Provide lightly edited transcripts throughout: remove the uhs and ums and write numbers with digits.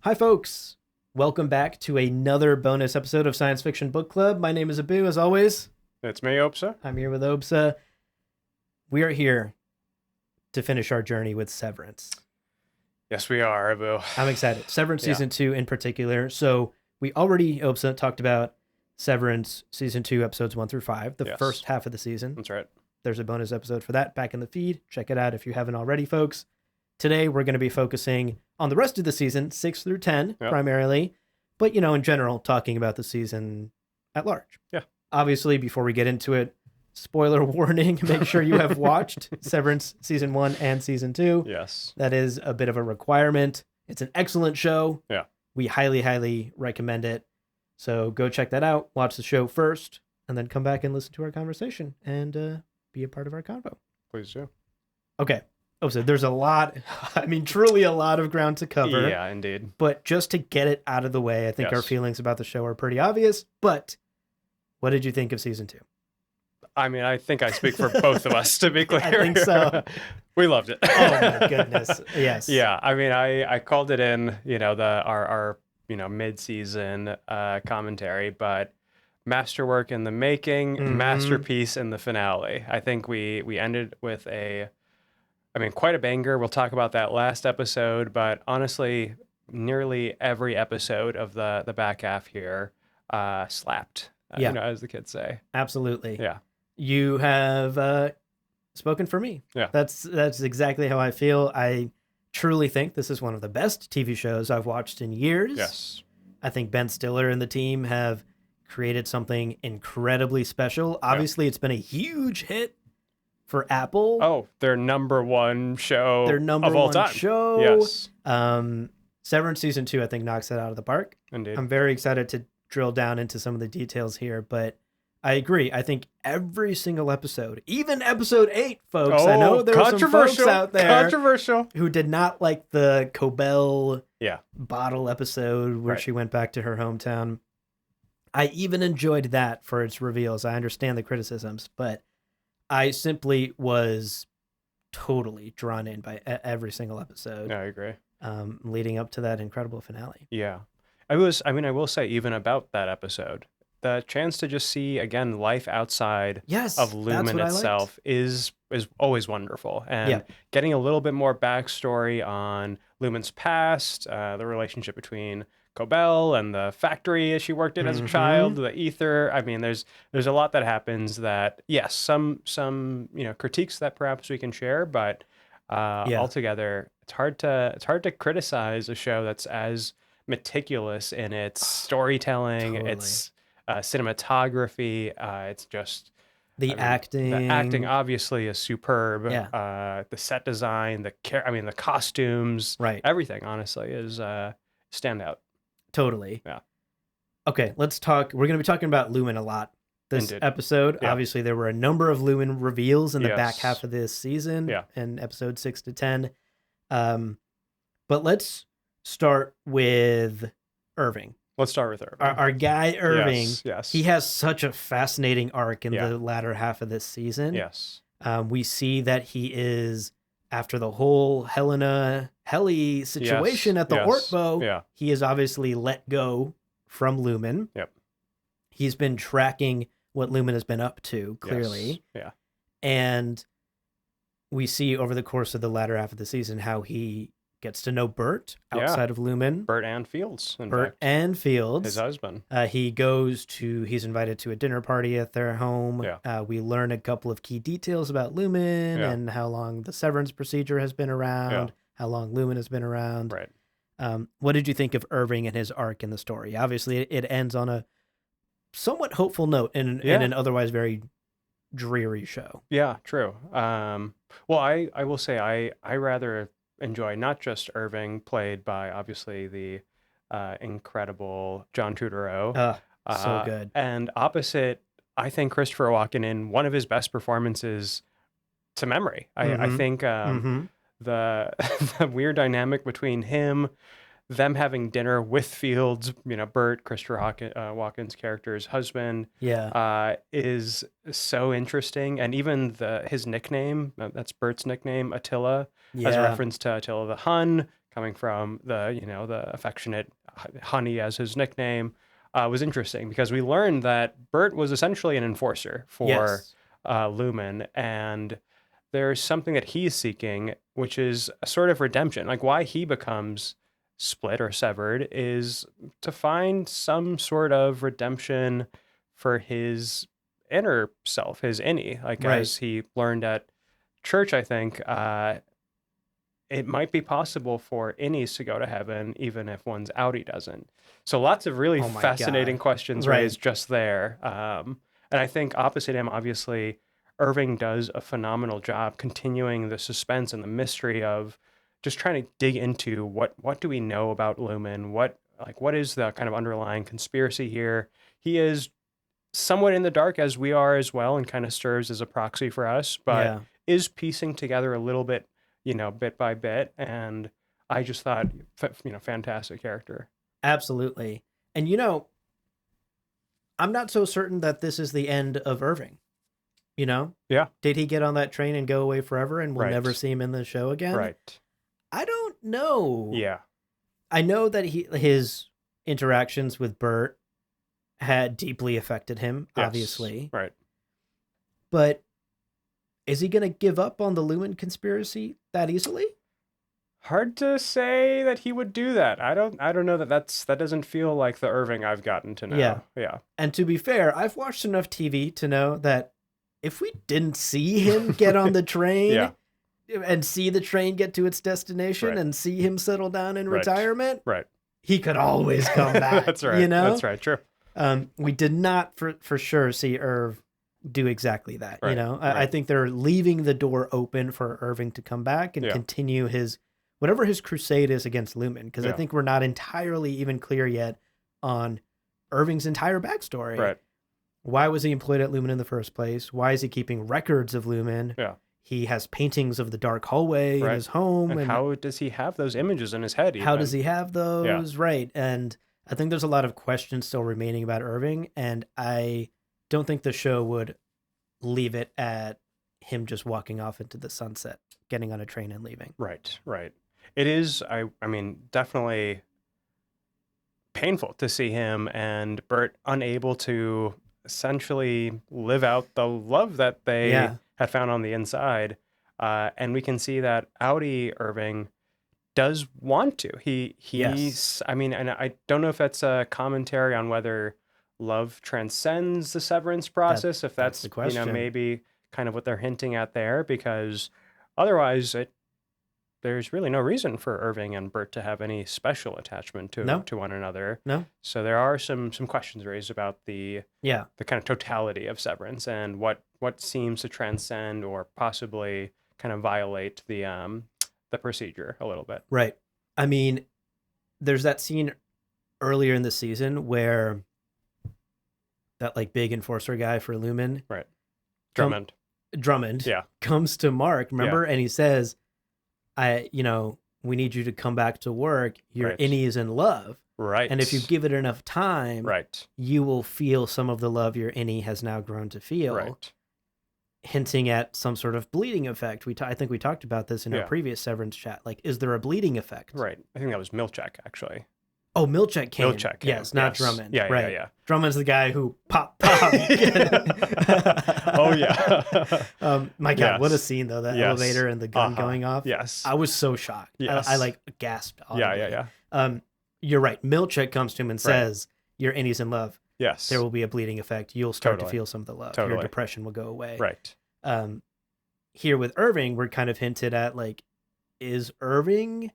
Hi, folks. Welcome back to another bonus episode of Science Fiction Book Club. My name is Abu, as always. It's me, Obssa. I'm here with Obssa. We are here to finish our journey with Severance. Yes, we are, Abu. I'm excited. Severance Yeah. Season 2 in particular. So we already, Obssa, talked about Severance Season 2, Episodes 1 through 5, the Yes. first half of the season. That's right. There's a bonus episode for that back in the feed. Check it out if you haven't already, folks. Today, we're going to be focusing on the rest of the season, 6 through 10, Yep. primarily. But, in general, talking about the season at large. Yeah. Obviously, before we get into it, spoiler warning, make sure you have watched Severance Season 1 and Season 2. Yes. That is a bit of a requirement. It's an excellent show. Yeah. We highly, highly recommend it. So go check that out. Watch the show first, and then come back and listen to our conversation and be a part of our convo. Please do. Okay. Oh, so there's a lot, truly a lot of ground to cover. Yeah, indeed. But just to get it out of the way, I think our Yes. feelings about the show are pretty obvious. But what did you think of season 2? I think I speak for both of us, to be clear. I think so. We loved it. Oh my goodness. Yes. Yeah, I called it in, our mid-season commentary, but masterwork in the making, Mhm. masterpiece in the finale. I think we ended with quite a banger. We'll talk about that last episode, but honestly, nearly every episode of the back half here slapped, Yeah. as the kids say. Absolutely. Yeah. You have spoken for me. Yeah. That's exactly how I feel. I truly think this is one of the best TV shows I've watched in years. Yes. I think Ben Stiller and the team have created something incredibly special. Obviously, it's been a huge hit for Apple. Oh, their number one show Their number of all one time. show. Yes, Severance Season 2, I think, knocks it out of the park. indeed. I'm very excited to drill down into some of the details here, but I agree. I think every single episode, even episode 8, folks, I know there are some folks out there Controversial. who did not like the Cobell Yeah. bottle episode where Right. she went back to her hometown. I even enjoyed that for its reveals. I understand the criticisms, but I simply was totally drawn in by every single episode, Yeah, I agree. leading up to that incredible finale. Yeah. I will say, even about that episode, the chance to just see, again, life outside Yes, of that's Lumen what I liked. itself is always wonderful. And Yeah. getting a little bit more backstory on Lumen's past, the relationship between Cobell and the factory she worked in as a Mhm. child, the ether. There's a lot that happens that, yes, some critiques that perhaps we can share, but Yeah. altogether, it's hard to criticize a show that's as meticulous in its storytelling, Totally. its cinematography. It's just The acting. The acting obviously is superb. Yeah. The set design, the costumes, Right. everything honestly is standout. Totally. Yeah. Okay, let's talk. We're going to be talking about Lumen a lot this Indeed. episode. Yeah. Obviously, there were a number of Lumen reveals in the back Yes. half of this season, Yeah. in episode 6 to 10. But let's start with Irving. Let's start with her. Our guy Irving. Yes. He has such a fascinating arc in Yeah. the latter half of this season. Yes. We see that he is, after the whole Helly situation at the Yes. Ortbo, Yeah. he is obviously let go from Lumen. Yep. He's been tracking what Lumen has been up to, clearly. Yes. Yeah. And we see over the course of the latter half of the season how he gets to know Bert Yeah. outside of Lumen. Bert and Fields, in Bert fact. and Fields. His husband. He's invited to a dinner party at their home. Yeah. We learn a couple of key details about Lumen Yeah. and how long the severance procedure has been around, how long Lumen has been around. Right. What did you think of Irving and his arc in the story? Obviously, it ends on a somewhat hopeful note in an otherwise very dreary show. Yeah, true. Well, I will say I rather enjoy not just Irving, played by obviously the incredible John Turturro. So good. And opposite, I think Christopher Walken in one of his best performances to memory. I Mhm. think Mhm. the the weird dynamic between him, them having dinner with Fields, Bert, Christopher Walken's character's husband, Yeah. is so interesting. And even his nickname, that's Bert's nickname, Attila, as a Yeah. reference to Attila the Hun, coming from the affectionate Honey as his nickname, was interesting because we learned that Bert was essentially an enforcer for Yes. Lumen, and there's something that he's seeking, which is a sort of redemption. Like why he becomes split or severed is to find some sort of redemption for his inner self, his innie. Like Right. as he learned at church, I think it might be possible for innies to go to heaven even if one's outie doesn't. So lots of really Oh my fascinating God. questions Right. raised just there. And I think opposite him, obviously, Irving does a phenomenal job continuing the suspense and the mystery of just trying to dig into what do we know about Lumen? What is the kind of underlying conspiracy here? He is somewhat in the dark as we are as well, and kind of serves as a proxy for us, but Yeah. is piecing together a little bit, bit by bit. And I just thought, fantastic character. Absolutely. And I'm not so certain that this is the end of Irving. Yeah. Did he get on that train and go away forever and we'll never Right. see him in the show again? Right. I don't know. Yeah. I know that his interactions with Bert had deeply affected him, Yes. obviously. Right. But is he going to give up on the Lumen conspiracy that easily? Hard to say that he would do that. I don't know that doesn't feel like the Irving I've gotten to know. Yeah. Yeah. And to be fair, I've watched enough TV to know that if we didn't see him get on the train Yeah. and see the train get to its destination Right. and see him settle down in Right. retirement, Right. he could always come back. That's right. That's right. True. We did not for sure see Irv do exactly that. Right. I Right. think they're leaving the door open for Irving to come back and Yeah. continue whatever his crusade is against Lumen. Because I Yeah. think we're not entirely even clear yet on Irving's entire backstory. Right. Why was he employed at Lumen in the first place? Why is he keeping records of Lumen? Yeah. He has paintings of the dark hallway in Right. his home. And how does he have those images in his head? How even? does he have those? Right. And I think there's a lot of questions still remaining about Irving, and I don't think the show would leave it at him just walking off into the sunset, getting on a train and leaving. Right. Right. It is. I mean, definitely painful to see him and Bert unable to essentially live out the love that they Yeah. had found on the inside. And we can see that Audi Irving does want to. He's. Yes. I mean, and I don't know if that's a commentary on whether love transcends the severance process. If that's that's the question. maybe kind of what they're hinting at there, because otherwise there's really no reason for Irving and Bert to have any special attachment to one another. No. So there are some questions raised about the kind of totality of Severance and what seems to transcend or possibly kind of violate the procedure a little bit. Right. I mean, there's that scene earlier in the season where that like big enforcer guy for Lumen, Right. Drummond, yeah, comes to Mark, remember? And he says, we need you to come back to work. Your Right. innie is in love. right. And if you give it enough time, right, you will feel some of the love your innie has now grown to feel. right, Hinting at some sort of bleeding effect. I think we talked about this in our previous Severance chat. Like, is there a bleeding effect? right. I think that was Milchek actually. Oh, Milchek came. Milchek came, Yes, not yes. Drummond. Yeah, right. yeah. Drummond's the guy who pop. Oh yeah. My God, Yes. what a scene though! That Yes. elevator and the gun going off. Yes. I was so shocked. Yes. I like gasped. Audibly. Yeah. You're right. Milchek comes to him and says, "Your innie's in love. Yes. There will be a bleeding effect. You'll start to Totally. feel some of the love. Totally. Your depression will go away." Right. Here with Irving, we're kind of hinted at like, is Irving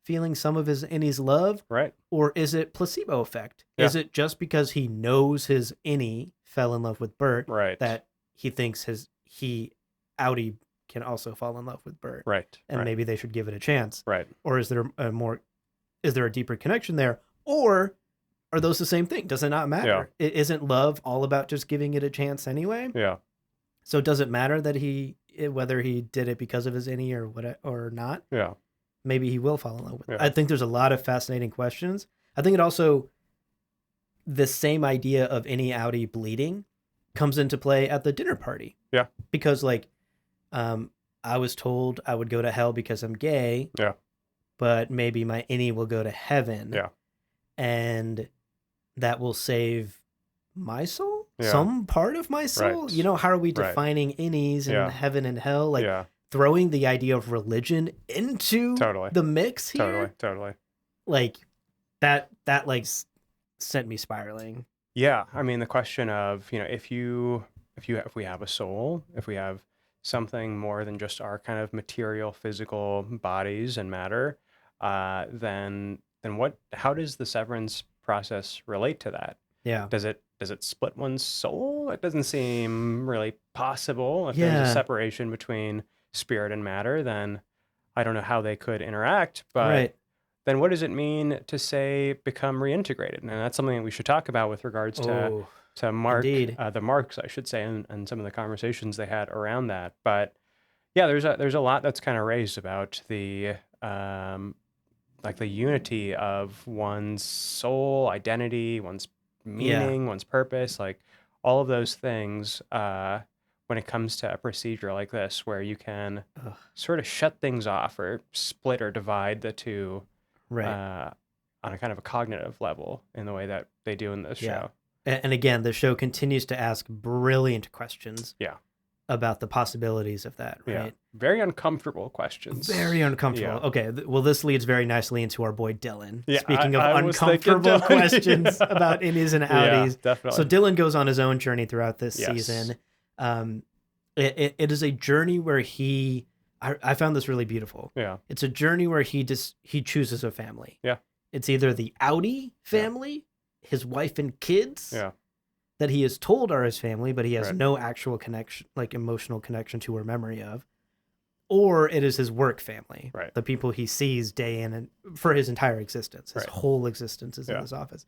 feeling some of his innie's love, Right. or is it placebo effect? Yeah. Is it just because he knows his innie fell in love with Bert Right. that he thinks Audi can also fall in love with Bert, Right. and right. maybe they should give it a chance? Right. Or is there a deeper connection there, or are those the same thing? Does it not matter? Isn't love all about just giving it a chance anyway? Yeah. So does it matter that whether he did it because of his innie or not? Yeah. Maybe he will fall in love with it. Yeah. I think there's a lot of fascinating questions. I think it also, the same idea of innie Audi bleeding comes into play at the dinner party. Yeah. Because I was told I would go to hell because I'm gay. Yeah. but maybe my innie will go to heaven. Yeah. And that will save my soul? Yeah. Some part of my soul? Right. You know, how are we Right. defining innies and Yeah. heaven and hell? Like Yeah. throwing the idea of religion into Totally. the mix here? Totally. Like that like sent me spiraling. Yeah, I mean the question of, if we have a soul, if we have something more than just our kind of material physical bodies and matter, then how does the severance process relate to that? Yeah. Does it split one's soul? It doesn't seem really possible. If there's Yeah. a separation between spirit and matter, then I don't know how they could interact, but Right. then what does it mean to say become reintegrated? And that's something that we should talk about with regards Oh, to Mark, indeed. the Marks, I should say, and some of the conversations they had around that. But yeah, there's a lot that's kind of raised about the like the unity of one's soul, identity, one's meaning, one's purpose, like all of those things. When it comes to a procedure like this, where you can Ugh. sort of shut things off or split or divide the two. Right. On a kind of a cognitive level in the way that they do in this show. And again, the show continues to ask brilliant questions. Yeah. About the possibilities of that, right? Yeah. Very uncomfortable questions. Very uncomfortable. Yeah. Okay, well, this leads very nicely into our boy Dylan. Yeah, Speaking of I was thinking uncomfortable Dylan, questions yeah. about innies and Yeah, outies. definitely. So Dylan goes on his own journey throughout this Yes. season. It is a journey where I found this really beautiful. Yeah. It's a journey where he chooses a family. Yeah. It's either the outie family, his wife and kids, Yeah. that he is told are his family, but he has Right. no actual connection, like emotional connection to or memory of, or it is his work family, Right. the people he sees day in and for his entire existence, his Right. whole existence is in Yeah. his office.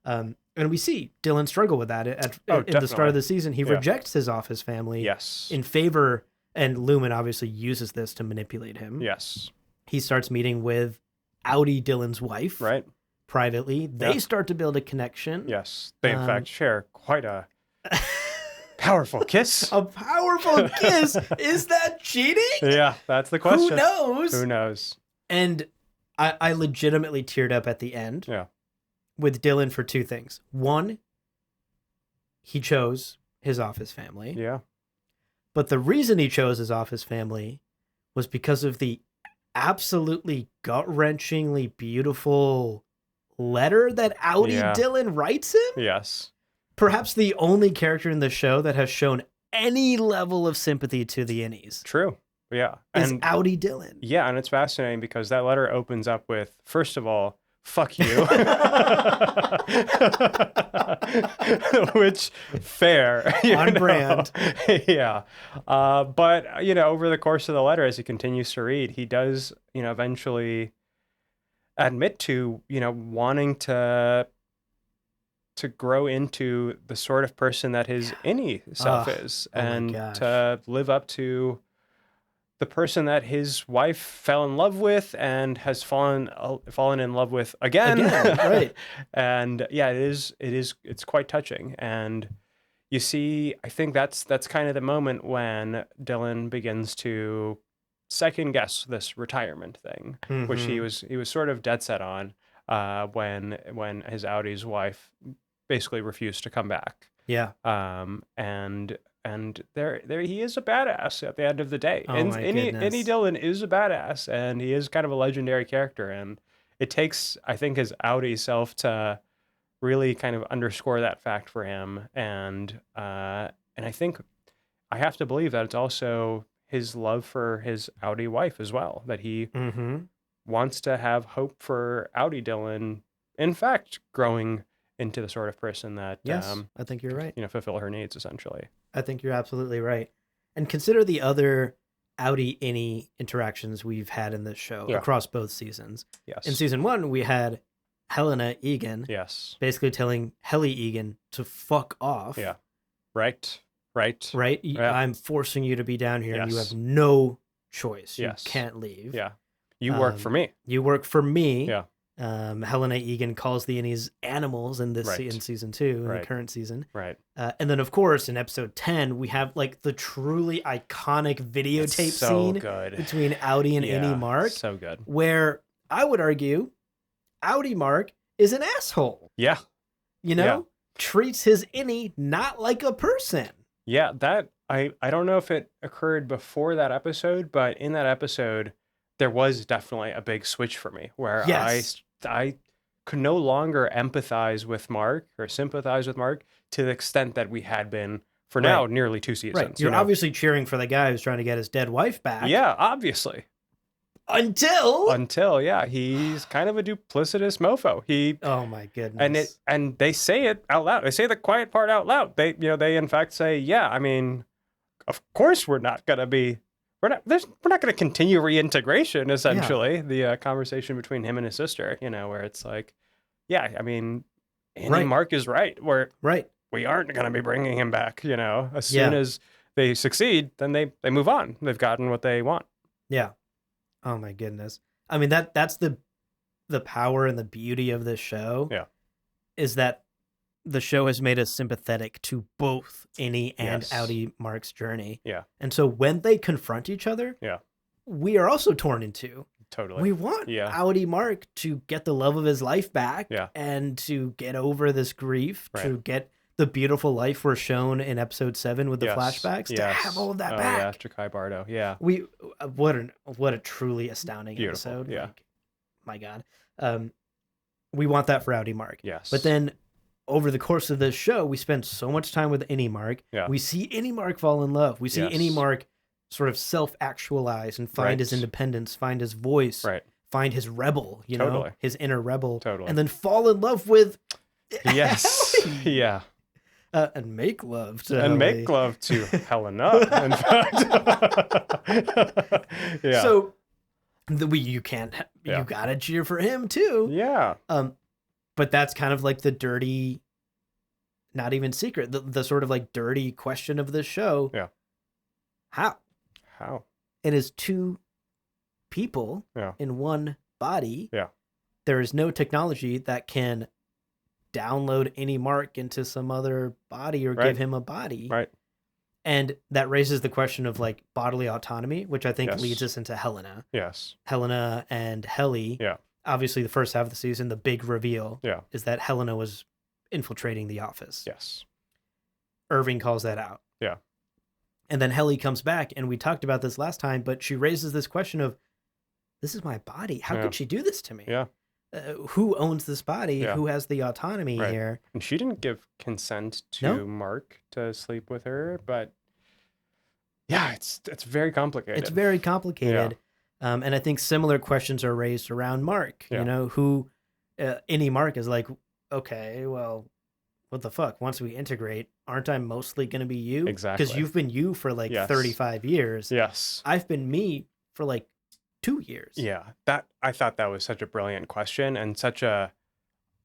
And we see Dylan struggle with that in the start definitely. of the season. He Yeah. rejects his office family Yes. in favor, and Lumen obviously uses this to manipulate him. Yes. He starts meeting with outie Dylan's wife Right. privately. They Yeah. start to build a connection. Yes. They in Um, fact share quite a powerful kiss. A powerful kiss. Is that cheating? Yeah, that's the question. Who knows? Who knows? And I legitimately teared up at the end. Yeah. With Dylan for two things. One, he chose his office family. Yeah. But the reason he chose his office family was because of the absolutely gut-wrenchingly beautiful letter that outie Yeah. Dylan writes him. Yes. Perhaps the only character in the show that has shown any level of sympathy to the innies True. Yeah. is And outie Dylan. yeah, and it's fascinating because that letter opens up with, first of all, fuck you. Which, fair. On brand. Yeah. But, over the course of the letter, as he continues to read, he does, eventually admit to, wanting to grow into the sort of person that his innie self is, oh my and gosh. to live up to the person that his wife fell in love with and has fallen in love with again. Right. And yeah, it's quite touching. And you see, I think that's kind of the moment when Dylan begins to second guess this retirement thing, which he was sort of dead set on when his Audi's wife basically refused to come back. Yeah. And there he is, a badass at the end of the day. Oh And my Innie goodness. Dylan is a badass, and he is kind of a legendary character. And it takes, I think, his Audi self to really kind of underscore that fact for him. And I think I have to believe that it's also his love for his Audi wife as well, that he wants to have hope for Audi Dylan, in fact, growing into the sort of person that Yes, I think you're right. fulfill her needs, essentially. I think you're absolutely right. And consider the other outie innie interactions we've had in this show across both seasons. Yes. In season 1, we had Helena Egan Yes. basically telling Helly Egan to fuck off. Yeah. Right. Right. Yeah. I'm forcing you to be down here, and you Yes. have no choice. Yes. You can't leave. Yeah. You work for me. You work for me. Yeah. Helena Egan calls the innies animals in this in season 2, in the current season. Right. And then, of course, in episode 10, we have like the truly iconic videotape scene good. between Audi and Innie Mark. So good. Where I would argue Audi Mark is an asshole. Yeah. You know, treats his innie not like a person. Yeah, that I don't know if it occurred before that episode, but in that episode, there was definitely a big switch for me where Yes. I could no longer empathize with Mark or sympathize with Mark to the extent that we had been for now nearly 2 seasons. Right. You're obviously cheering for the guy who's trying to get his dead wife back. Yeah, obviously. Until yeah, he's kind of a duplicitous mofo. Oh my goodness. And they say it out loud. They say the quiet part out loud. They in fact say, yeah, I mean, of course we're not going to continue reintegration, essentially. The conversation between him and his sister, where it's like, yeah, I mean, Andy Mark is right. We aren't going to be bringing him back, as soon as they succeed, then they move on. They've gotten what they want. Yeah. Oh my goodness. I mean, that's the power and the beauty of this show. Yeah. Is that the show has made us sympathetic to both Innie and Audi Mark's journey. Yeah. And so when they confront each other, we are also torn in two. Totally. We want Audi Mark to get the love of his life back and to get over this grief, to get the beautiful life we're shown in episode 7 with the flashbacks, to have all of that back. Yeah, Jakai Bardo. Yeah. What a truly astounding beautiful episode. Yeah. Like, my God. We want that for Audi Mark. Yes. But then over the course of this show, we spend so much time with Innie Mark. Yeah. We see Innie Mark fall in love. We see Innie Mark sort of self-actualize and find his independence, find his voice, find his rebel, know, his inner rebel, and then fall in love with Ellie. Yeah. And make love to and Ellie. Make love to Helena, in fact. Yeah. So you gotta cheer for him too. Yeah. But that's kind of like the dirty, not even secret, the sort of like dirty question of this show. Yeah. How? It is two people in one body. Yeah. There is no technology that can download Innie Mark into some other body or give him a body. Right. And that raises the question of like bodily autonomy, which I think leads us into Helena. Yes. Helena and Helly. Yeah. Obviously, the first half of the season, the big reveal is that Helena was infiltrating the office. Yes. Irving calls that out. Yeah. And then Helly comes back, and we talked about this last time, but she raises this question of, this is my body. How could she do this to me? Yeah. Who owns this body? Yeah. Who has the autonomy here? And she didn't give consent to Mark to sleep with her, but yeah, it's very complicated. It's very complicated. Yeah. And I think similar questions are raised around Mark. Yeah. Who Innie Mark is like, okay, well, what the fuck? Once we integrate, aren't I mostly going to be you? Exactly. Because you've been you for like 35 years. Yes. I've been me for like 2 years. Yeah. I thought that was such a brilliant question and such a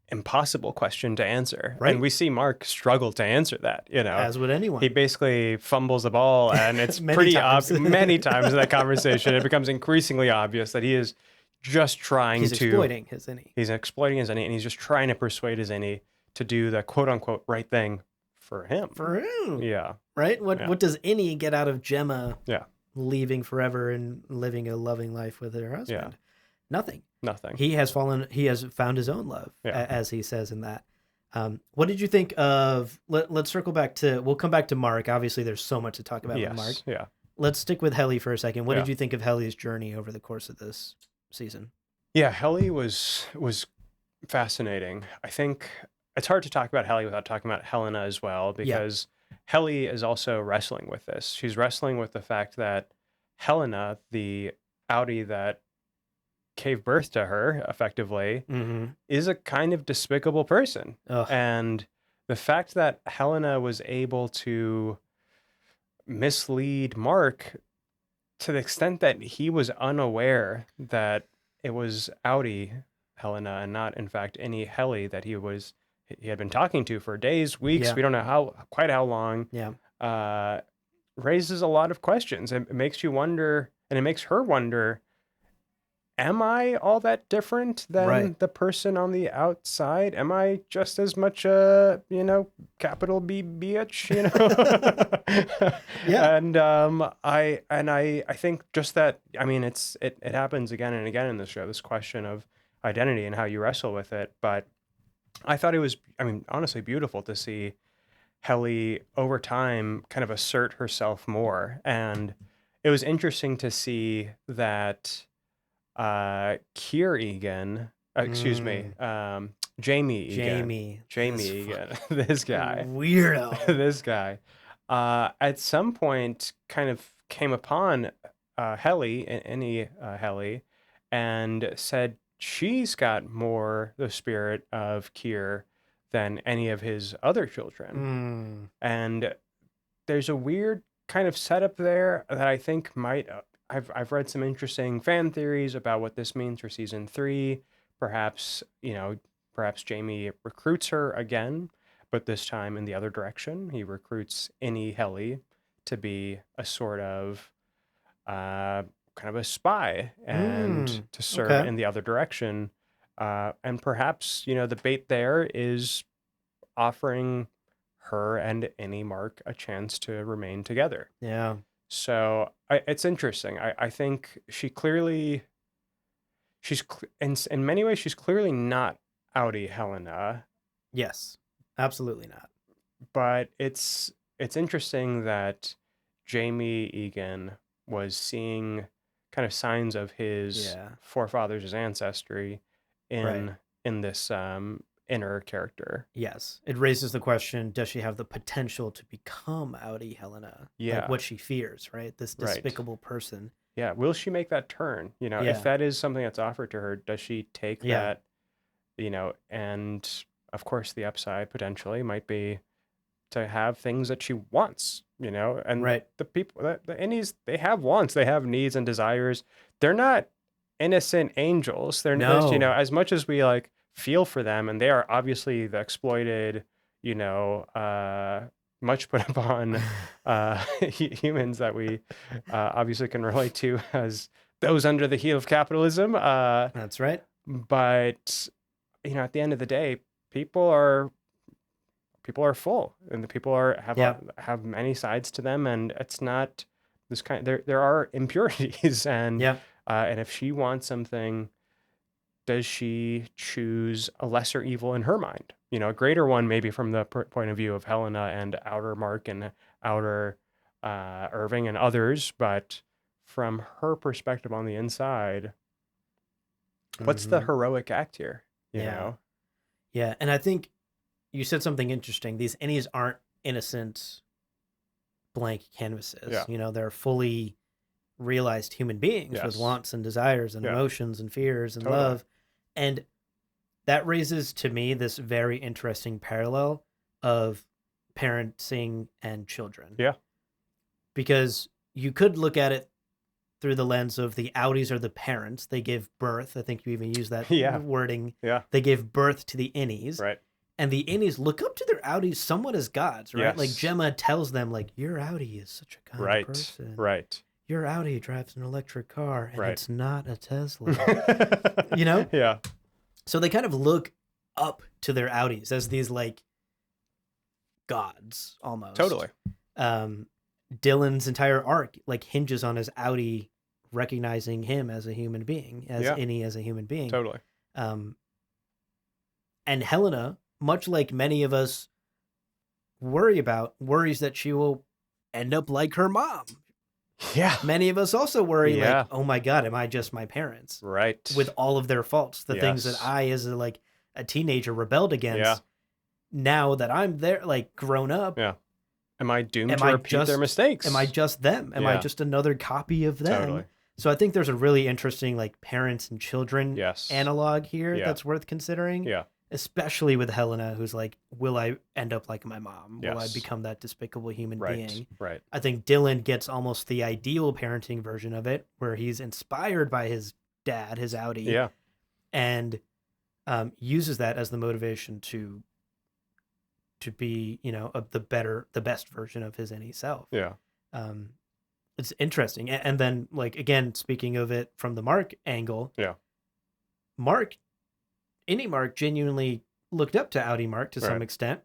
impossible question to answer. Right. And we see Mark struggle to answer that, As would anyone. He basically fumbles the ball, and it's Many times. many times in that conversation. It becomes increasingly obvious that he is just trying He's exploiting his innie. He's exploiting his innie, and he's just trying to persuade his innie to do the quote unquote right thing for him. For him. Yeah. Right? What does Innie get out of Gemma leaving forever and living a loving life with her husband? Yeah. Nothing. Nothing. He has found his own love, as he says in that. What did you think of, let's circle back to, we'll come back to Mark. Obviously, there's so much to talk about with Mark. Yeah. Let's stick with Helly for a second. What did you think of Helly's journey over the course of this season? Yeah, Helly was fascinating. I think it's hard to talk about Helly without talking about Helena as well, because Helly is also wrestling with this. She's wrestling with the fact that Helena, the Audi that gave birth to her effectively, is a kind of despicable person. Ugh. And the fact that Helena was able to mislead Mark to the extent that he was unaware that it was Audi Helena and not in fact any Helly that he had been talking to for days, weeks, we don't know quite how long, raises a lot of questions. It makes you wonder, and it makes her wonder, am I all that different Right. than the person on the outside? Am I just as much capital B bitch, Yeah. And I think just that, I mean, it happens again and again in this show, this question of identity and how you wrestle with it. But I thought it was, I mean, honestly beautiful to see Helly over time kind of assert herself more. And it was interesting to see that Kier Egan, excuse me, Mm, Jamie Egan, Jamie, Jamie this Egan, fucking this guy, weirdo. this guy, at some point kind of came upon Helly, any Helly, and said she's got more the spirit of Kier than any of his other children. Mm, And there's a weird kind of setup there that I think might. I've read some interesting fan theories about what this means for season 3. Perhaps perhaps Jamie recruits her again, but this time in the other direction. He recruits Innie Helly to be a sort of kind of a spy and to serve okay. in the other direction. And perhaps the bait there is offering her and Annie Mark a chance to remain together. Yeah. So it's interesting. I think in many ways she's clearly not outie Helena, Yes. Absolutely not. but it's interesting that Jamie Egan was seeing kind of signs of his Yeah. forefathers' ancestry Right. in this inner character. Yes. It raises the question, does she have the potential to become outie Helena? Like Yeah, what she fears, right? This right. despicable person. Yeah, will she make that turn? If Yeah. that is something that's offered to her, does she take Yeah. that, and of course the upside potentially might be to have things that she wants, and Right. the people the innies, they have wants, they have needs and desires. They're not innocent angels. They're there's, No. as much as we like feel for them, and they are obviously the exploited, you know, much put upon humans that we obviously can relate to as those under the heel of capitalism. That's right. But at the end of the day, people are people are full, and the people are Yeah. have many sides to them, and it's not this kind. There are impurities, Yeah. and if she wants something, does she choose a lesser evil in her mind? A greater one, maybe from the point of view of Helena and Outer Mark and Outer Irving and others, but from her perspective on the inside, what's the Mm-hmm. heroic act here? You Yeah. know? Yeah. And I think you said something interesting. These innies aren't innocent blank canvases. Yeah. They're fully realized human beings with Yes. wants and desires and Yeah. emotions and fears and Totally. love. And that raises to me this very interesting parallel of parenting and children. Yeah. Because you could look at it through the lens of the outies are the parents. They give birth. I think you even use that Yeah. wording. Yeah. They give birth to the innies. Right. And the innies look up to their outies somewhat as gods, right? Like Yes. Gemma tells them, like, your outie is such a kind Right. person. Right. Your outie drives an electric car and Right. it's not a Tesla. You know? Yeah. So they kind of look up to their outies as these like gods almost. Totally. Dylan's entire arc like hinges on his outie recognizing him as a human being, as Yeah. Innie as a human being. Totally. And Helena, much like many of us worries that she will end up like her mom. Yeah. Many of us also worry, Yeah. like, oh my God, am I just my parents? Right. With all of their faults, the things that Yes. I, as a teenager, rebelled against. Yeah. Now that I'm there, like grown up, Yeah. Am I doomed am to I repeat their mistakes? Am I just them? Am I Yeah. just another copy of them? Totally. So I think there's a really interesting like parents and children Yes. analog here Yeah. that's worth considering. Yeah. Especially with Helena, who's like, will I end up like my mom? Will I Yes. become that despicable human Right. being? Right. I think Dylan gets almost the ideal parenting version of it, where he's inspired by his dad, his outie, Yeah. and uses that as the motivation to be, the best version of his any self. Yeah. It's interesting. And then, like, again, speaking of it from the Mark angle, Yeah. Mark, Mark genuinely looked up to Audi Mark to some Right. extent.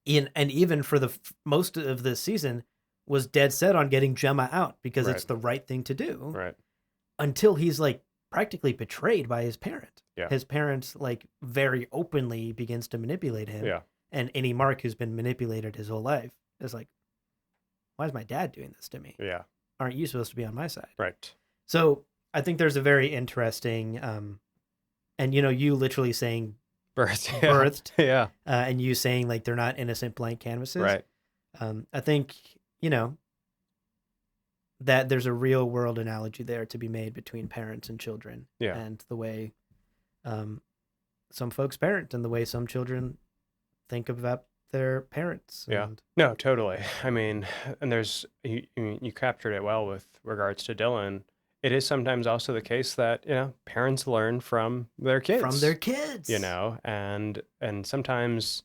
And even for the most of this season, was dead set on getting Gemma out because Right. it's the right thing to do. Right. Until he's like practically betrayed by his parent. Yeah. His parent like very openly begins to manipulate him. Yeah. And any Mark who's been manipulated his whole life is like, why is my dad doing this to me? Yeah. Aren't you supposed to be on my side? Right. So I think there's a very interesting, and you literally saying birthed, Yeah. and you saying like they're not innocent blank canvases. Right. I think that there's a real world analogy there to be made between parents and children, Yeah. and the way some folks parent and the way some children think about their parents. Yeah. And No, totally. I mean, and there's you captured it well with regards to Dylan. It is sometimes also the case that, parents learn from their kids. from their kids. And sometimes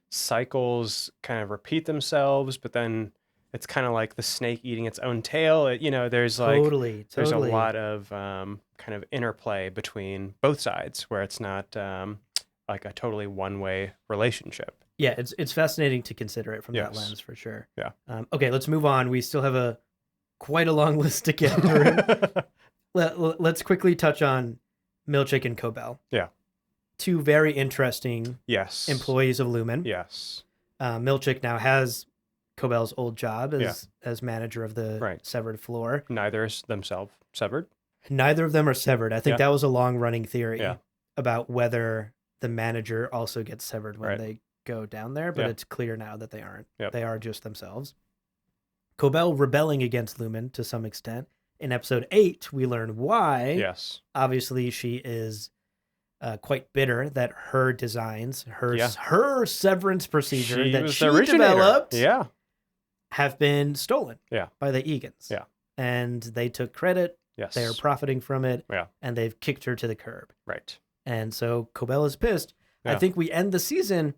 cycles kind of repeat themselves, but then it's kind of like the snake eating its own tail. There's Totally. there's a lot of kind of interplay between both sides where it's not like a totally one-way relationship. Yeah, it's fascinating to consider it from that Yes. lens for sure. Yeah. Okay, let's move on. We still have quite a long list to get through. Let's quickly touch on Milchick and Cobell. Yeah. Two very interesting Yes. employees of Lumen. Yes. Milchick now has Cobell's old job as manager of the severed floor. Neither is themselves severed. Neither of them are severed. I think that was a long running theory Yeah. about whether the manager also gets severed when Right. they go down there, but Yeah. it's clear now that they aren't. Yep. They are just themselves. Cobell rebelling against Lumen to some extent. In episode 8, we learn why. Yes. Obviously, she is quite bitter that her designs, her severance procedure she developed, have been stolen by the Egans. Yeah. And they took credit. Yes. They are profiting from it. Yeah. And they've kicked her to the curb. Right. And so Cobell is pissed. Yeah. I think we end the season,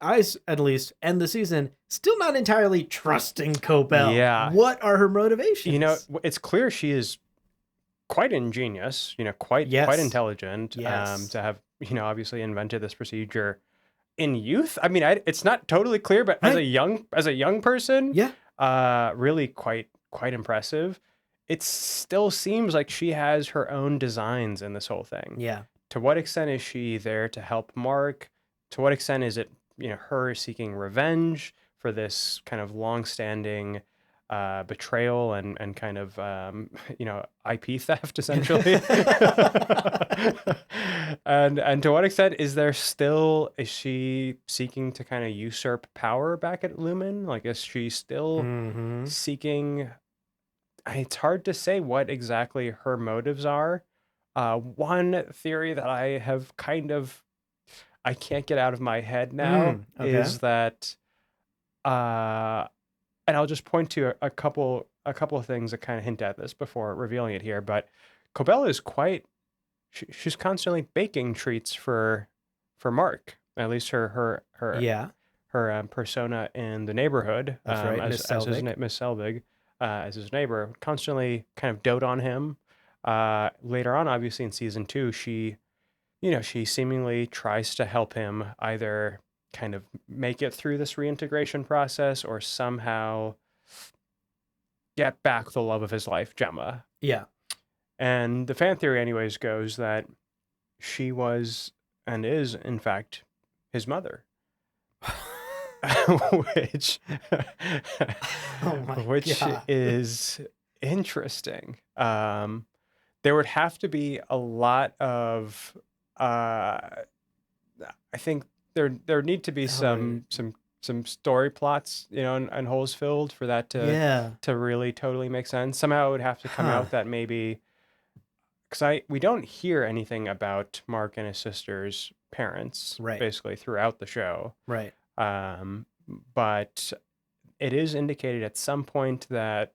at least end the season, still not entirely trusting Cobell. Yeah. What are her motivations? It's clear she is quite ingenious, quite intelligent, to have, obviously invented this procedure in youth. I mean, it's not totally clear, but as a young person, really quite impressive. It still seems like she has her own designs in this whole thing. Yeah. To what extent is she there to help Mark? To what extent is it, her seeking revenge for this kind of long-standing betrayal and kind of, IP theft, essentially? and to what extent is she seeking to kind of usurp power back at Lumen? Like, is she still seeking... It's hard to say what exactly her motives are. One theory that I have I can't get out of my head now is that, and I'll just point to a couple of things that kind of hint at this before revealing it here. But Cobell is she's constantly baking treats for Mark. At least her persona in the neighborhood. That's right, Miss Selvig, as his neighbor, constantly kind of dote on him. Later on, obviously in season 2, she seemingly tries to help him either kind of make it through this reintegration process or somehow get back the love of his life, Gemma. Yeah. And the fan theory anyways goes that she was and is, in fact, his mother. which is interesting. There would have to be a lot of I think there need to be some story plots, and holes filled for that to really totally make sense. Somehow it would have to come out that maybe, because we don't hear anything about Mark and his sister's parents basically throughout the show. Right. But it is indicated at some point that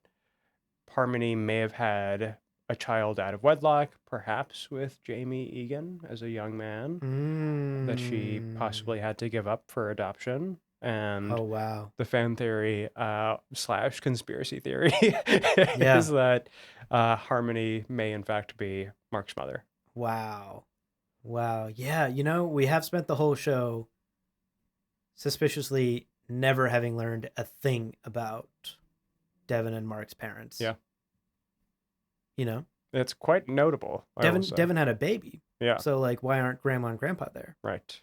Harmony may have had a child out of wedlock, perhaps with Jamie Egan as a young man, that she possibly had to give up for adoption. And Oh wow. the fan theory slash conspiracy theory Yeah. is that Harmony may in fact be Mark's mother. Wow. Wow. Yeah, we have spent the whole show suspiciously never having learned a thing about Devin and Mark's parents. Yeah. You know? It's quite notable, I will say. Devin had a baby. Yeah. So like why aren't grandma and grandpa there? Right.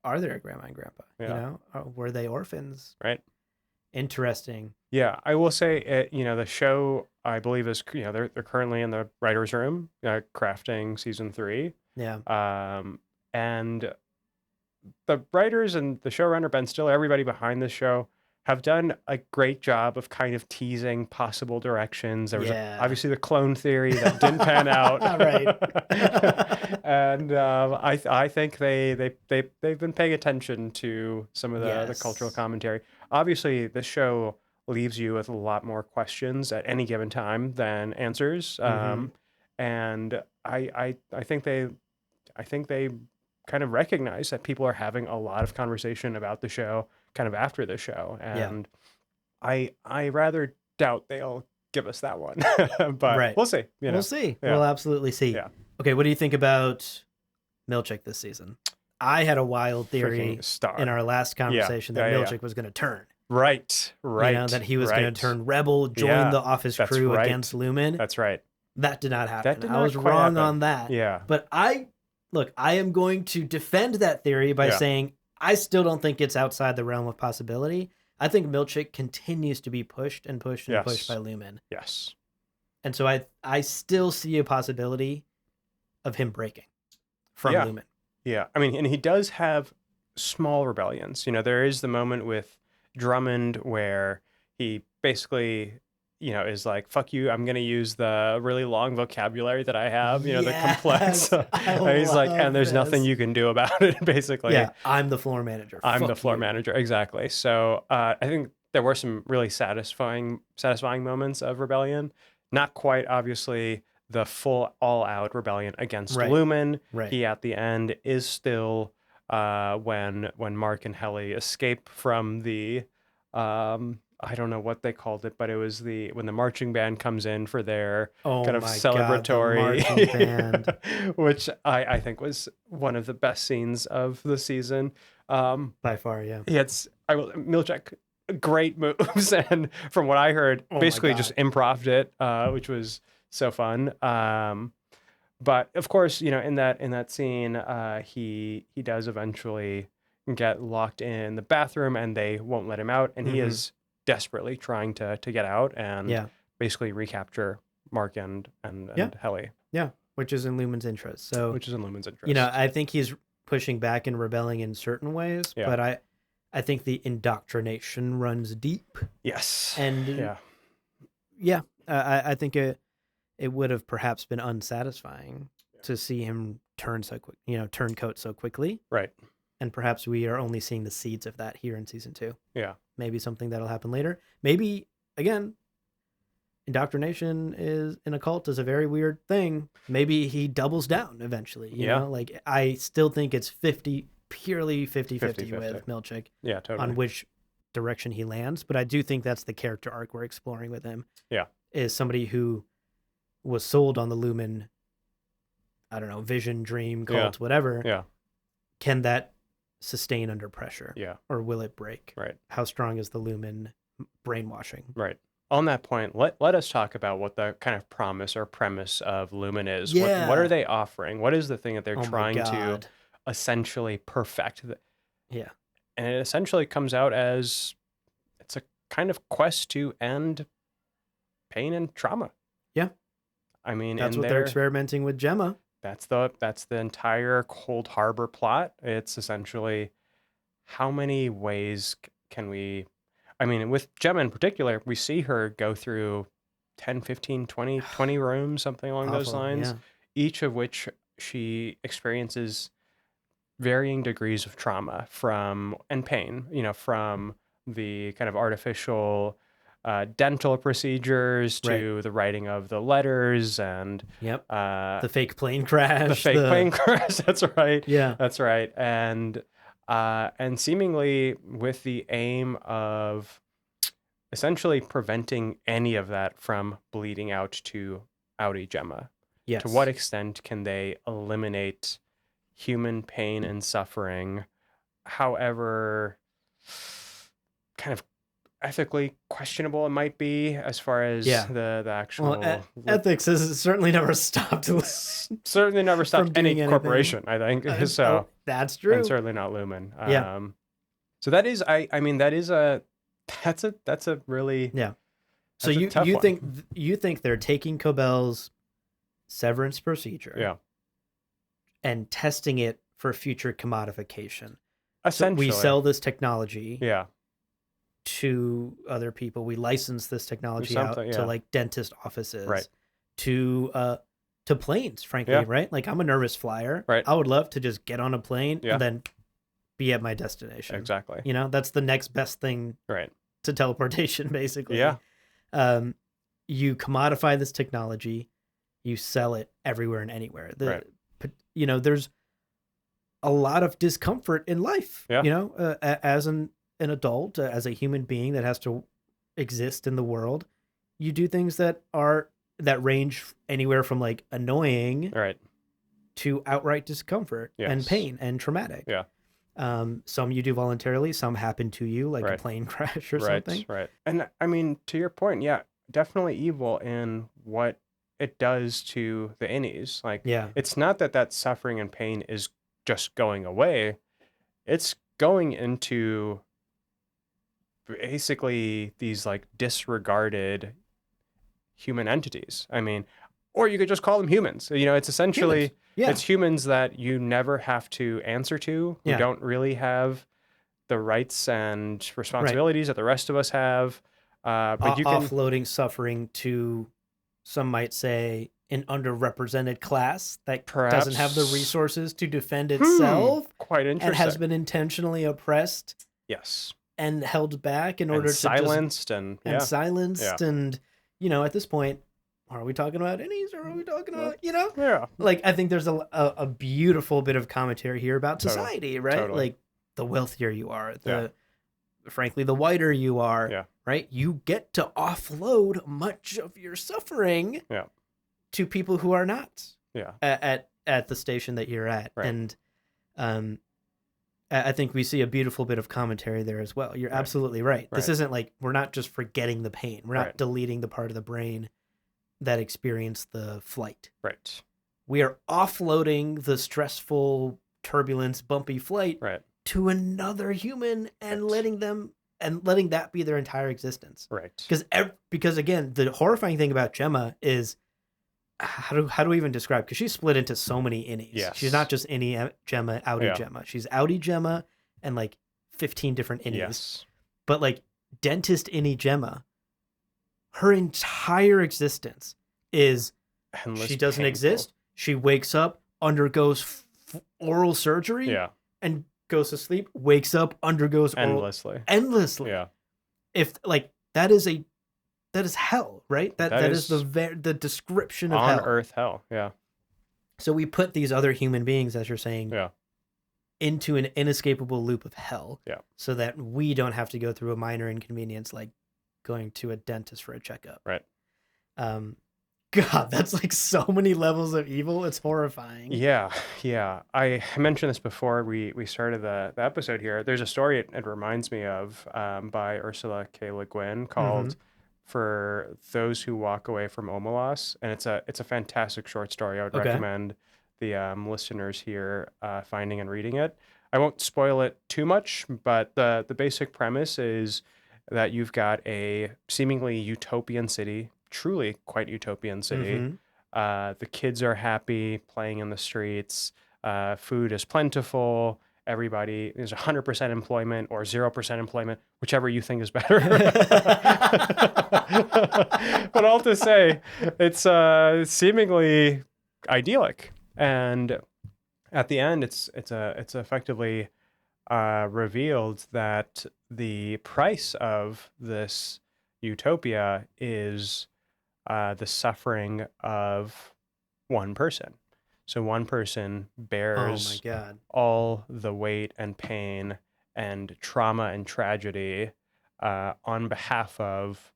Are there a grandma and grandpa? Yeah. Were they orphans? Right. Interesting. Yeah, I will say, the show I believe is, they're currently in the writers' room, crafting season 3, Yeah. and the writers and the showrunner Ben Stiller, everybody behind this show, have done a great job of kind of teasing possible directions. There was obviously the clone theory that didn't pan out, Right. and I think they've been paying attention to some of the cultural commentary. Obviously, this show leaves you with a lot more questions at any given time than answers, and I think they kind of recognize that people are having a lot of conversation about the show kind of after the show, and I rather doubt they'll give us that one. But we'll see. We'll see. Yeah. We'll absolutely see. Yeah. Okay, what do you think about Milchick this season? I had a wild theory in our last conversation that Milchick was going to turn. Right. That he was going to turn rebel, join the office crew against Lumen. That's right. That did not happen. That did not I was quite wrong happen. on that. Yeah. But I am going to defend that theory by saying I still don't think it's outside the realm of possibility. I think Milchick continues to be pushed and pushed and pushed by Lumen. Yes. And so I still see a possibility of him breaking from Lumen. Yeah. I mean, and he does have small rebellions. There is the moment with Drummond where he basically, is like, fuck you, I'm going to use the really long vocabulary that I have, the complex. And he's like, and there's nothing you can do about it, basically. Yeah, I'm the floor manager. I'm the floor manager. Exactly. So I think there were some really satisfying moments of rebellion. Not quite, obviously, the full all-out rebellion against Lumen. Right. He, at the end, is still, when Mark and Helly escape from the... I don't know what they called it, but it was when the marching band comes in for their kind of celebratory, God, the marching band. Which I think was one of the best scenes of the season. By far, yeah. Milchick, great moves, and from what I heard, basically just improv'd it, which was so fun. But of course, in that scene, he does eventually get locked in the bathroom, and they won't let him out, and he is desperately trying to get out and basically recapture Mark and Helly. Yeah, which is in Lumen's interest. Which is in Lumen's interest. I think he's pushing back and rebelling in certain ways, but I think the indoctrination runs deep. Yes. And I think it would have perhaps been unsatisfying to see him turn coat so quickly. Right. And perhaps we are only seeing the seeds of that here in season 2. Yeah. Maybe something that'll happen later. Maybe, again, indoctrination in a cult is a very weird thing. Maybe he doubles down eventually. You know, like I still think it's purely 50-50 with Milchick. Yeah, totally. On which direction he lands. But I do think that's the character arc we're exploring with him. Yeah. Is somebody who was sold on the Lumen, I don't know, vision, dream, cult, whatever. Yeah. Can that sustain under pressure? Yeah. Or will it break? Right. How strong is the Lumen brainwashing? Right. On that point, let us talk about what the kind of promise or premise of Lumen is. Yeah. What are they offering? What is the thing that they're trying to essentially perfect? Yeah. And it essentially comes out as it's a kind of quest to end pain and trauma. Yeah. I mean, that's what they're experimenting with Gemma. That's the entire Cold Harbor plot. It's essentially how many ways can we... I mean, with Gemma in particular, we see her go through 10, 15, 20 rooms, something along those lines, each of which she experiences varying degrees of trauma and pain, from the kind of artificial dental procedures to the writing of the letters and the fake plane crash. Plane crash. That's right. Yeah. That's right. And and seemingly with the aim of essentially preventing any of that from bleeding out to Audi Gemma. To what Yes. extent can they eliminate human pain and suffering, however kind of ethically questionable it might be as far as Yeah. the Well, actual ethics has certainly never stopped certainly never stopped from any doing anything. corporation, I think. Oh, So, that's and true. certainly not Lumen. Yeah. So that is, I mean, that is that's a really, Yeah. So that's a you tough you think one. you think they're taking Cobell's severance procedure Yeah. and testing it for future commodification. So we Essentially. sell this technology Yeah. to other people. We license this Do technology out something. to Yeah. like dentist Right. offices, to planes, frankly, Yeah. right? Like I'm a nervous flyer. Right. I would love to just get on a plane Yeah. and then be at my destination. Exactly. You know, that's the next best thing Right. to teleportation, basically. Yeah. Um, you commodify this technology, you sell it everywhere and anywhere. Right. There's a lot of discomfort in life. Yeah. As an adult, as a human being that has to exist in the world, you do things that range anywhere from like annoying Right. to outright discomfort and Yes. pain and traumatic. Yeah. Some you do voluntarily, some happen to you, like a Right. plane crash or Right. something. Right. And I mean, to your point, yeah, definitely evil in what it does to the innies. Like, Yeah. it's not that that suffering and pain is just going away. It's going into basically these like disregarded human entities. I mean, or you could just call them humans. You know, it's essentially Humans. Yeah. it's humans that you never have to answer to, who Yeah. don't really have the rights and responsibilities that the rest of us have. But you can offloading suffering to, some might say, an underrepresented class that doesn't have the perhaps resources to defend itself quite and has interesting. been intentionally oppressed Yes. and held back in And order to just silenced and and yeah. silenced. Yeah. And at this point, are we talking about innies or are we talking about Yeah. like, I think there's a beautiful bit of commentary here about Totally. society, right? Totally. Like, the wealthier you are, Yeah. frankly, the whiter you are, Yeah. right? You get to offload much of your suffering Yeah. to people who are not Yeah. at the station that you're at. Right. And I think we see a beautiful bit of commentary there as well. You're Right. absolutely right. This Right. isn't like, we're not just forgetting the pain. We're not Right. deleting the part of the brain that experienced the flight. Right. We are offloading the stressful, turbulence, bumpy flight Right. to another human and Right. letting that be their entire existence. Right. Because again, the horrifying thing about Gemma is, how do we even describe? Because she's split into so many innies. Yes. She's not just innie Gemma, Audi Yeah. Gemma. She's Audi Gemma and like 15 different innies. Yes. But like dentist innie Gemma, her entire existence is Endless she doesn't painful. exist. She wakes up, undergoes oral surgery, Yeah. and goes to sleep, wakes up, undergoes Endlessly. endlessly. Yeah. If like that is hell, right? That is is the description of On hell. earth hell. Yeah. So we put these other human beings, as you're saying, Yeah. into an inescapable loop of hell. Yeah. So that we don't have to go through a minor inconvenience like going to a dentist for a checkup. Right. God, that's like so many levels of evil. It's horrifying. Yeah, yeah. I mentioned this before we started the episode here. There's a story it reminds me of by Ursula K. Le Guin called "For Those Who Walk Away from Omelas," and it's a fantastic short story. I would Okay. recommend the listeners here finding and reading it. I won't spoil it too much, but the basic premise is that you've got a seemingly utopian city, truly quite utopian city. The kids are happy playing in the streets. Food is plentiful. Everybody is 100% employment or 0% employment, whichever you think is better. But all to say, it's seemingly idyllic. And at the end, it's effectively revealed that the price of this utopia is the suffering of one person. So one person Oh my bears God. all the weight and pain and trauma and tragedy on behalf of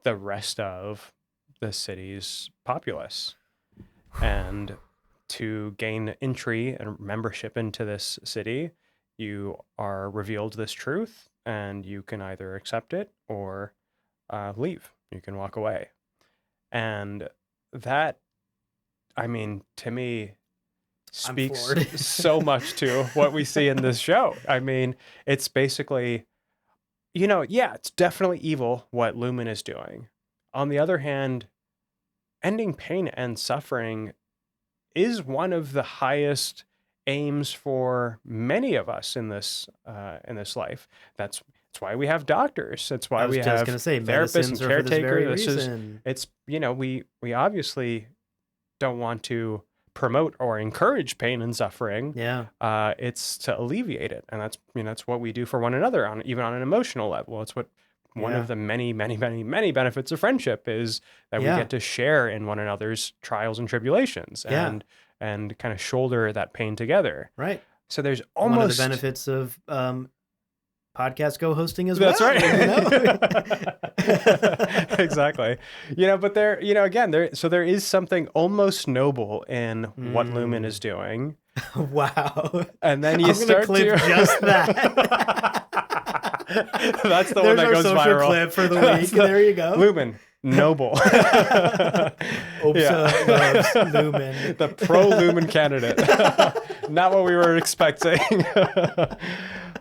the rest of the city's populace. And to gain entry and membership into this city, you are revealed this truth, and you can either accept it or leave. You can walk away. And that, I mean, to me, I'm speaks floored. so much to what we see in this show. I mean, it's basically, yeah, it's definitely evil what Lumen is doing. On the other hand, ending pain and suffering is one of the highest aims for many of us in this life. That's why we have doctors. That's why I was we just have gonna say, therapists and medicines are for this very caretakers. reason. It's we obviously don't want to promote or encourage pain and suffering. Yeah. It's to alleviate it, and that's what we do for one another even on an emotional level. It's what one Yeah. of the many, many, many, many benefits of friendship is, that we Yeah. get to share in one another's trials and tribulations, Yeah. and kind of shoulder that pain together. Right. So there's One of the almost benefits of podcast co-hosting as That's well. right. Exactly. But again, there is something almost noble in what Lumen is doing. Wow. And then I'm you gonna start clip to just that. That's the one There's that our goes social viral. clip for the week. There you go. Lumen, noble. Obssa loves Lumen. The pro-Lumen candidate. Not what we were expecting.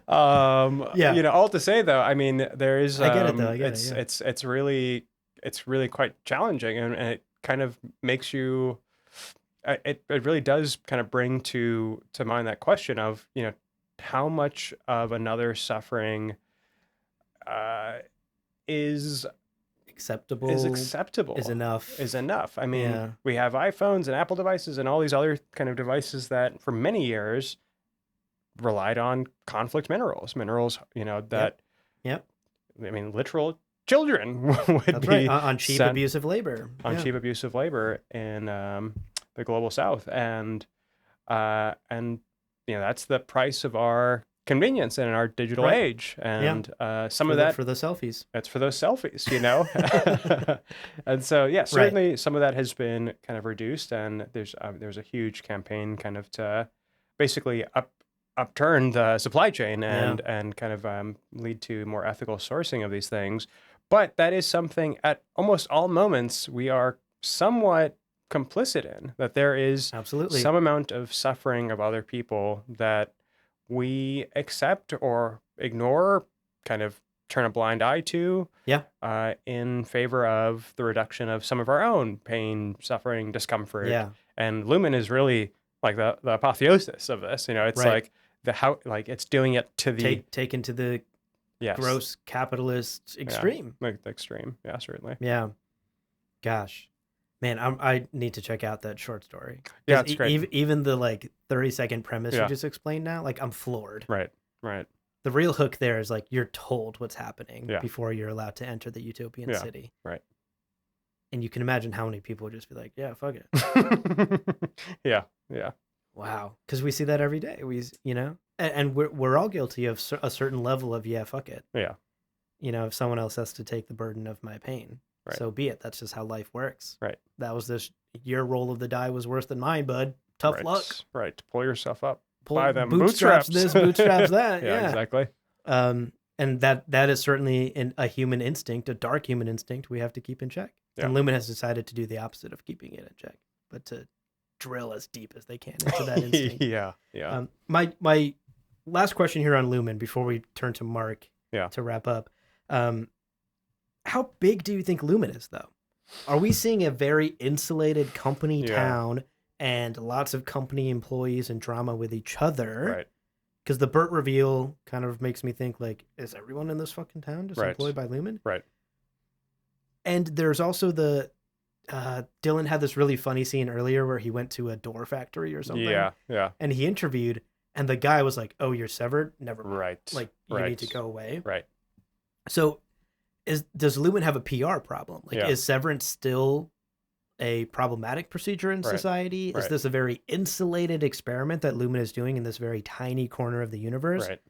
All to say though, I mean, there is. I get it though. I get it. Yeah. It's really quite challenging, and it kind of makes you. It really does kind of bring to mind that question of how much of another suffering is Acceptable. Is enough. I mean, we have iPhones and Apple devices and all these other kind of devices that for many years relied on conflict minerals that. Yep. I mean, literal children would That's be right. On cheap sent abusive labor. on cheap abusive labor in the global South, and that's the price of our convenience in our digital age, and some of that for the selfies. That's for those selfies, and so certainly some of that has been kind of reduced, and there's a huge campaign kind of to basically upturn the supply chain and kind of lead to more ethical sourcing of these things. But that is something at almost all moments we are somewhat complicit in, that there is absolutely some amount of suffering of other people that we accept or ignore, kind of turn a blind eye to, in favor of the reduction of some of our own pain, suffering, discomfort. Yeah. And Lumen is really like the apotheosis of this. It's like it's doing it to the taken to the gross capitalist extreme. Like the extreme. Yeah, certainly. Yeah. Gosh. Man, I need to check out that short story. Yeah, it's great. Even the 30-second premise you just explained now, I'm floored. Right. The real hook there is you're told what's happening before you're allowed to enter the utopian city. Right. And you can imagine how many people would just be like, yeah, fuck it. Yeah. Wow. Because we see that every day. And we're all guilty of a certain level of, fuck it. Yeah. If someone else has to take the burden of my pain. Right. So be it. That's just how life works. Right. That was your roll of the die was worse than mine, bud. Tough luck. Right. Pull yourself up. Buy them bootstraps. This, bootstraps that. Yeah, exactly. And that is certainly a human instinct, a dark human instinct we have to keep in check. Yeah. And Lumen has decided to do the opposite of keeping it in check, but to drill as deep as they can into that instinct. Yeah. My last question here on Lumen before we turn to Mark to wrap up. How big do you think Lumen is, though? Are we seeing a very insulated company town and lots of company employees and drama with each other? Right. Because the Burt reveal kind of makes me think, is everyone in this fucking town just employed by Lumen? Right. And there's also the... Dylan had this really funny scene earlier where he went to a door factory or something. Yeah. And he interviewed, and the guy was like, "Oh, you're severed? Never mind. Right. You need to go away." Right. So... Does Lumen have a PR problem? Is Severance still a problematic procedure in Right. society? Is Right. this a very insulated experiment that Lumen is doing in this very tiny corner of the universe? Right.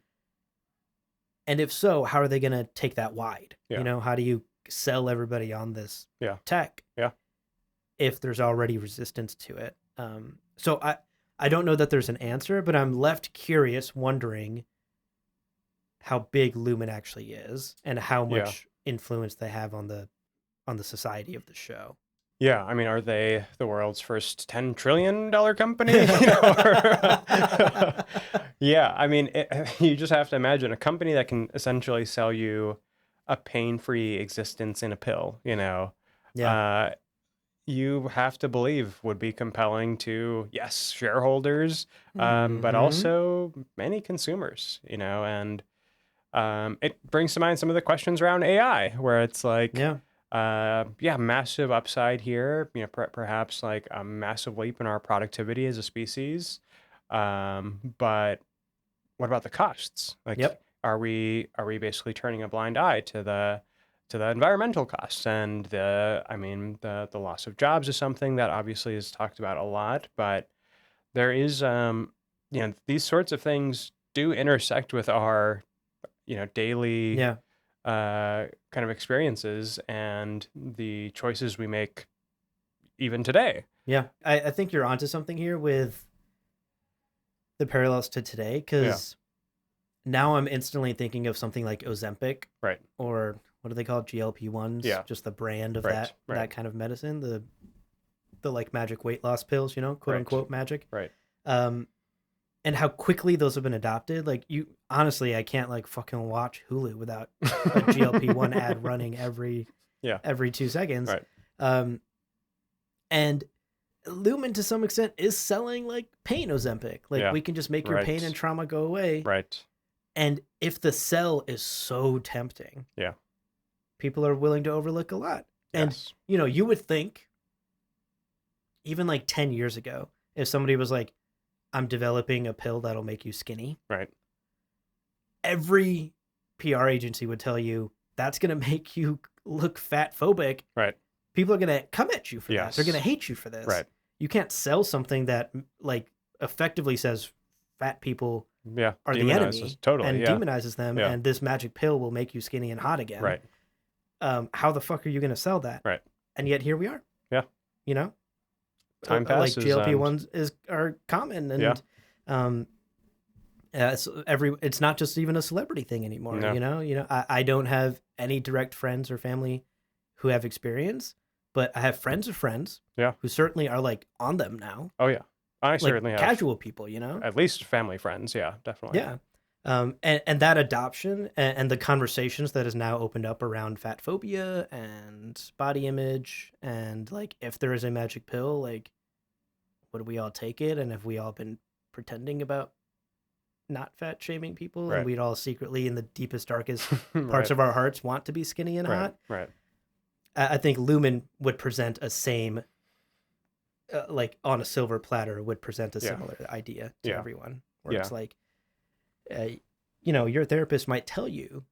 And if so, how are they going to take that wide? Yeah. You know, how do you sell everybody on this Yeah. tech Yeah. if there's already resistance to it? So I don't know that there's an answer, but I'm left curious, wondering how big Lumen actually is and how Yeah. much influence they have on the society of the show. Yeah, I mean, are they the world's first $10 trillion company? You know, yeah, I mean, you just have to imagine a company that can essentially sell you a pain-free existence in a pill, you know, Yeah. you have to believe would be compelling to, yes, shareholders, but Mhm. also many consumers, you know, and it brings to mind some of the questions around AI, where it's like, Yeah. yeah, massive upside here, you know, perhaps like a massive leap in our productivity as a species. But what about the costs? Like, Yep. are we basically turning a blind eye to the environmental costs and the loss of jobs is something that obviously is talked about a lot, but there is you know, these sorts of things do intersect with our, you know, daily Yeah. kind of experiences and the choices we make even today. Yeah. I think you're onto something here with the parallels to today, Yeah. because now I'm instantly thinking of something like Ozempic, Right. or what do they call it? GLP-1s? Yeah. Just the brand of Right. that kind of medicine, the like magic weight loss pills, you know, quote Right. unquote magic. Right. And how quickly those have been adopted. Like, you honestly, I can't like fucking watch Hulu without a GLP-1 ad running every Yeah. 2 seconds. Right. And Lumen to some extent is selling like pain Ozempic. Like, Yeah. we can just make your pain Right. and trauma go away. Right. And if the sell is so tempting, Yeah. people are willing to overlook a lot. And Yes. you know, you would think even like 10 years ago, if somebody was like, I'm developing a pill that'll make you skinny, Right. every PR agency would tell you that's going to make you look fat phobic. Right. People are going to come at you for that. Yes. They're going to hate you for this. Right. You can't sell something that like effectively says fat people Yeah. are the Demonizes. enemy, Totally. and Yeah. demonizes them, Yeah. and this magic pill will make you skinny and hot again. Right. How the fuck are you going to sell that? Right. And yet here we are. Yeah. You know, Time passes. Like GLP-1s are common, and Yeah. it's not just even a celebrity thing anymore. No. You know, I don't have any direct friends or family who have experience, but I have friends of friends, Yeah. who certainly are like on them now. Oh yeah. I Like certainly have casual people, you know. at least family friends. Yeah. Definitely. Yeah. And that adoption and the conversations that has now opened up around fat phobia and body image, and like, if there is a magic pill, like, would we all take it? And have we all been pretending about not fat shaming people, Right. and we'd all secretly in the deepest, darkest Right. parts of our hearts want to be skinny and Right. hot? Right. I think Lumen would present a same, like on a silver platter, would present a Yeah. similar idea to Yeah. everyone, where Yeah. it's like, you know, your therapist might tell you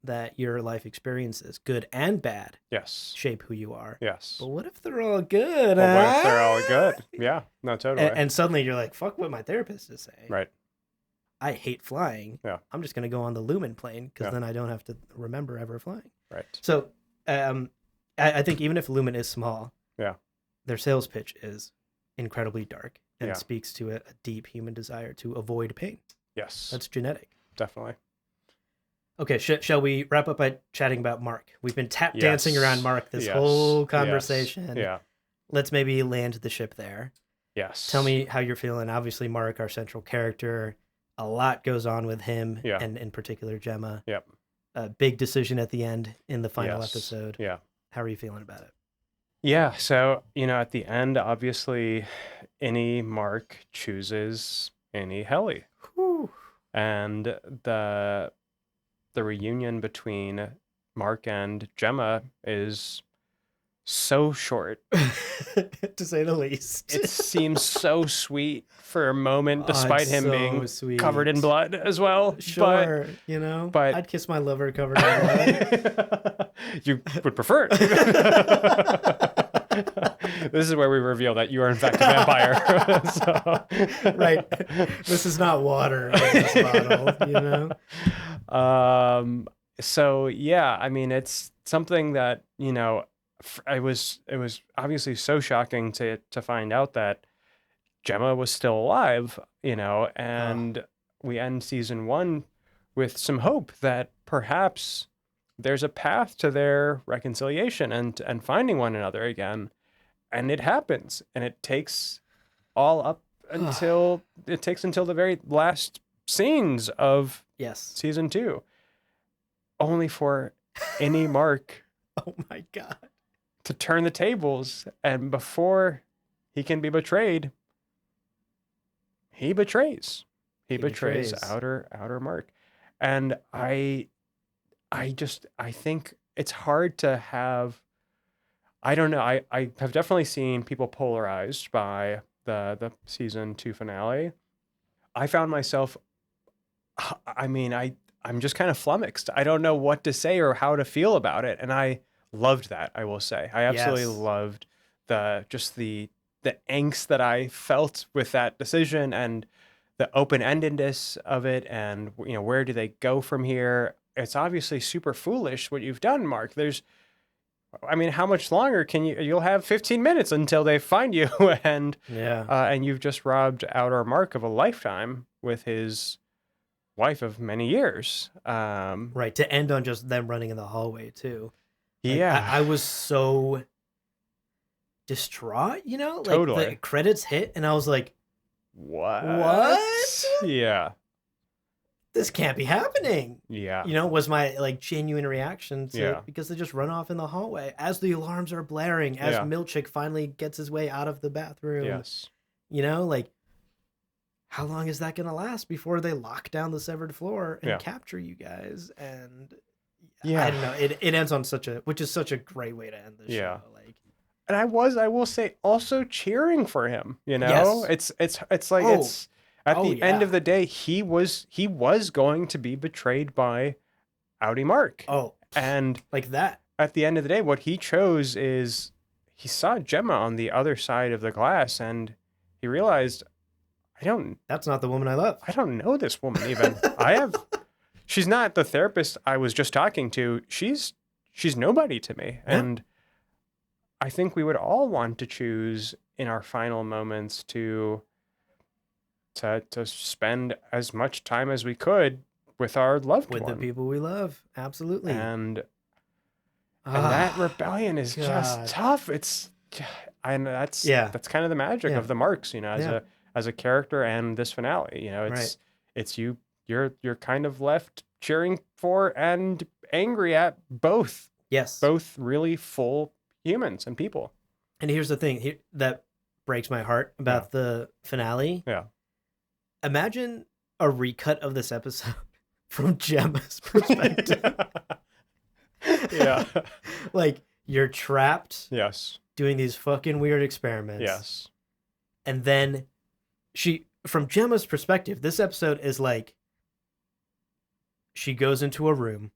that your life experiences, good and bad, Yes. shape who you are. Yes. But what if they're all good? But what if they're all huh? good? Yeah. No. Totally. And suddenly you're like, fuck what my therapist is saying. Right. I hate flying. Yeah. I'm just going to go on the Lumen plane, because Yeah. then I don't have to remember ever flying. Right. So I think even if Lumen is small, Yeah. their sales pitch is incredibly dark and Yeah. speaks to a deep human desire to avoid pain. Yes. That's genetic. Definitely. Okay, shall we wrap up by chatting about Mark? We've been tap dancing Yes. around Mark this Yes. whole Yes. conversation. Yeah. Let's maybe land the ship there. Yes. Tell me how you're feeling. Obviously, Mark, our central character, a lot goes on with him, Yeah. and in particular Gemma. Yep. A big decision at the end in the final Yes. episode. Yeah. How are you feeling about it? Yeah. So, you know, at the end, obviously, any Mark chooses any Helly. Whew. And the reunion between Mark and Gemma is so short. To say the least. It seems so sweet for a moment, Oh, despite it's him so being sweet. covered in blood as well. Sure, you know, but- I'd kiss my lover covered in blood. You would prefer it. This is where we reveal that you are in fact a vampire. Right. This is not water in this bottle, you know? So yeah, I mean, it's something that, it was obviously so shocking to find out that Gemma was still alive, and we end season 1 with some hope that perhaps there's a path to their reconciliation and finding one another again. And it happens, and it takes all up until the very last scenes of Yes. season 2, only for Innie Mark Oh my God. to turn the tables, and before he can be betrayed, he betrays. He betrays outer Mark. And I think it's hard to have, I don't know. I have definitely seen people polarized by the season 2 finale. I found myself, I'm just kind of flummoxed. I don't know what to say or how to feel about it. And I loved that, I will say. I absolutely loved the angst that I felt with that decision and the open-endedness of it, and where do they go from here? It's obviously super foolish what you've done, Mark. How much longer can you'll have 15 minutes until they find you, and and you've just robbed Outer Mark of a lifetime with his wife of many years. Right, to end on just them running in the hallway too. Like, yeah. I was so distraught, like Totally. the credits hit and I was like, what? Yeah. This can't be happening. Yeah. Was my genuine reaction to Yeah. because they just run off in the hallway as the alarms are blaring, as Milchick finally gets his way out of the bathroom. Yes. How long is that going to last before they lock down the severed floor and Yeah. capture you guys? And Yeah. I don't know. It ends on which is such a great way to end the show. And I will say, also cheering for him. Yes. It's like it's at the end of the day, he was going to be betrayed by Outie Mark. Oh, and like that. At the end of the day, what he chose is he saw Gemma on the other side of the glass, and he realized, That's not the woman I love. I don't know this woman even. She's not the therapist I was just talking to. She's nobody to me. Yeah. And I think we would all want to choose in our final moments to spend as much time as we could with our loved one. With the people we love. Absolutely. And that rebellion is just tough. That's kind of the magic of the Marks, as a character and this finale. It's you're kind of left cheering for and angry at both. Yes. Both really full humans and people. And here's the thing that breaks my heart about the finale. Yeah. Imagine a recut of this episode from Gemma's perspective. Yeah. You're trapped. Yes. Doing these fucking weird experiments. Yes. And then from Gemma's perspective, this episode is she goes into a room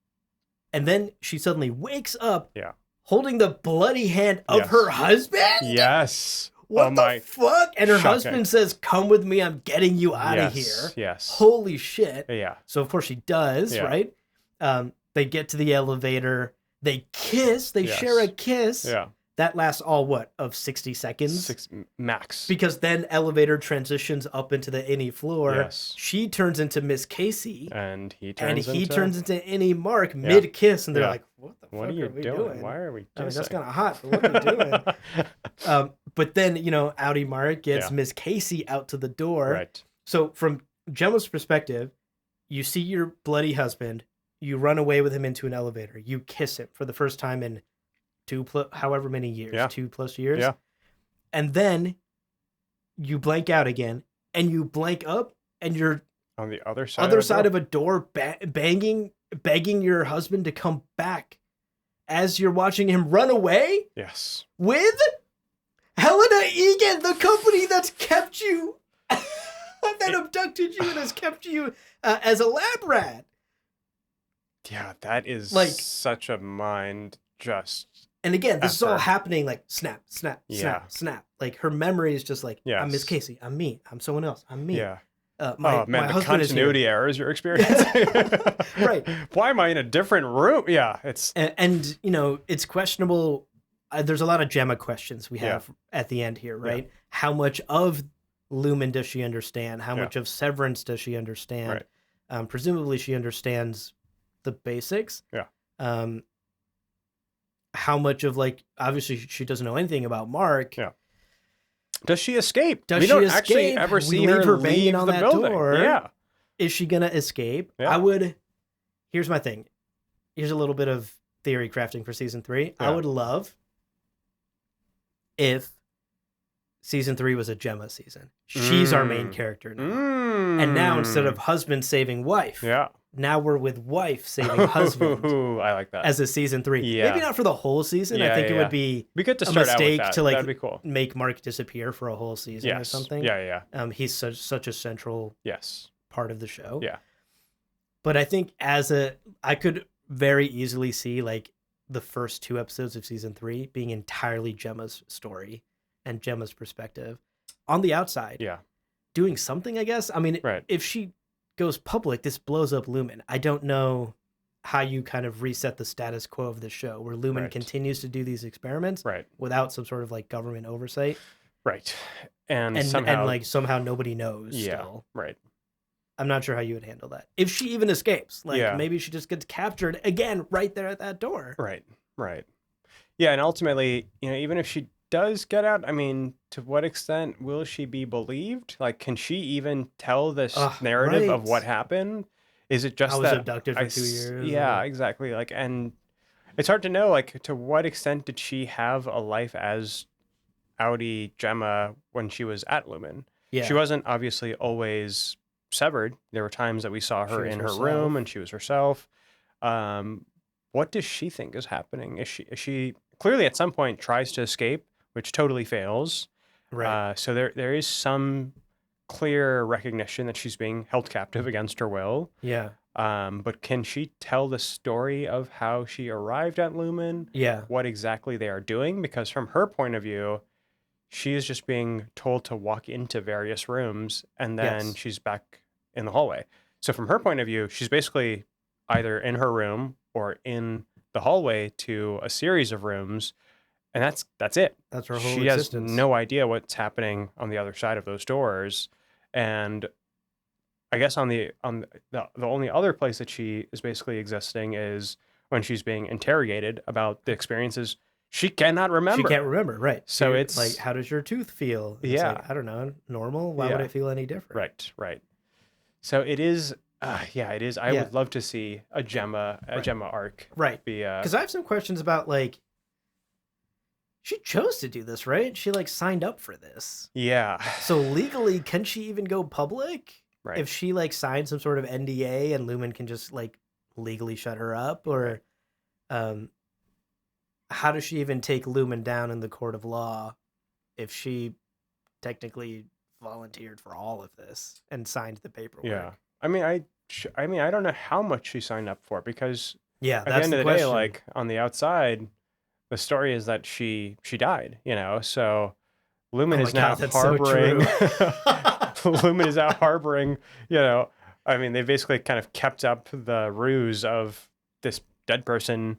and then she suddenly wakes up. Yeah. Holding the bloody hand of her husband? Yes. What the fuck? And her husband says, "Come with me, I'm getting you out of here." Yes. Holy shit. Yeah. So of course she does, right? They get to the elevator, they kiss, they share a kiss. Yeah. That lasts all of 60 seconds? 6 max. Because then elevator transitions up into the Innie floor. Yes. She turns into Miss Casey. And he turns into Innie Mark mid-kiss. And they're like, what the fuck are you doing? Why are we kissing? I mean, that's kind of hot, but what are we doing? But then, Outie Mark gets Miss Casey out to the door. Right. So from Gemma's perspective, you see your bloody husband. You run away with him into an elevator. You kiss him for the first time in however many years, 2+ years. Yeah. And then you blank out again and you blank up and you're on the other side of a door begging your husband to come back as you're watching him run away. Yes. With Helena Egan, the company that's kept you, that abducted you and has kept you as a lab rat. Yeah, that is such a mind just And again, this is all effort. happening like snap, snap, Yeah. snap, snap. Like her memory is just like, I'm Miss Yes. Casey, I'm me, I'm someone else, I'm me. Yeah. My Oh man, the husband is here. continuity errors you're experiencing. Right. Why am I in a different room? Yeah, it's And you know, it's questionable. There's a lot of Gemma questions we have at the end here, right? How much of Lumen does she understand? How much of Severance does she understand? Right. Presumably she understands the basics. Yeah. How much of, like, obviously she doesn't know anything about Mark. Yeah. Does she escape? Does we she don't escape? actually ever see leave her banging leave on the that building. door. Yeah. Is she gonna escape? Yeah. Here's my thing. Here's a little bit of theory crafting for season 3. Yeah. I would love if season 3 was a Gemma season. She's our main character now. And now instead of husband saving wife, now we're with wife saving husband. I like that. As a season 3. Yeah. Maybe not for the whole season. I think it would be good to a start out with mistake that. to like That'd be cool. make Mark disappear for a whole season or something. Yeah. He's such a central part of the show. Yeah. But I think I could very easily see like the first 2 episodes of season 3 being entirely Gemma's story and Gemma's perspective on the outside. Yeah. Doing something, I guess. I mean, if she goes public, this blows up Lumen. I don't know how you kind of reset the status quo of the show where Lumen continues to do these experiments without some sort of like government oversight. Right. And somehow nobody knows still. Right. I'm not sure how you would handle that. If she even escapes, like maybe she just gets captured again right there at that door. Right. Yeah, and ultimately, even if she does get out, I mean, to what extent will she be believed? Like, can she even tell this narrative of what happened? Is it just I was abducted for 2 years? Yeah, exactly. Like, and it's hard to know, like, to what extent did she have a life as Audi Gemma when she was at Lumen? Yeah. She wasn't obviously always severed. There were times that we saw her in her room and she was herself. What does she think is happening? Is she clearly at some point tries to escape, which totally fails. Right. So there is some clear recognition that she's being held captive against her will. Yeah. But can she tell the story of how she arrived at Lumen? Yeah. What exactly they are doing? Because from her point of view, she is just being told to walk into various rooms and then she's back in the hallway. So from her point of view, she's basically either in her room or in the hallway to a series of rooms. And that's it. That's her whole She existence. has no idea what's happening on the other side of those doors. And I guess on the only other place that she is basically existing is when she's being interrogated about the experiences she cannot remember. She can't remember, right. So it's like, how does your tooth feel? It's like, I don't know, normal? Why would it feel any different? Right. So it is, it is. I would love to see a Gemma arc. Right. Because I have some questions about, like, she chose to do this, right? She, like, signed up for this. Yeah. So legally, can she even go public? Right. If she, like, signed some sort of NDA and Lumen can just, like, legally shut her up? Or how does she even take Lumen down in the court of law if she technically volunteered for all of this and signed the paperwork? Yeah. I mean, I don't know how much she signed up for because at the end of the day, like on the outside, the story is that she died, so Lumen is now harboring, Lumen is out harboring, I mean, they basically kind of kept up the ruse of this dead person,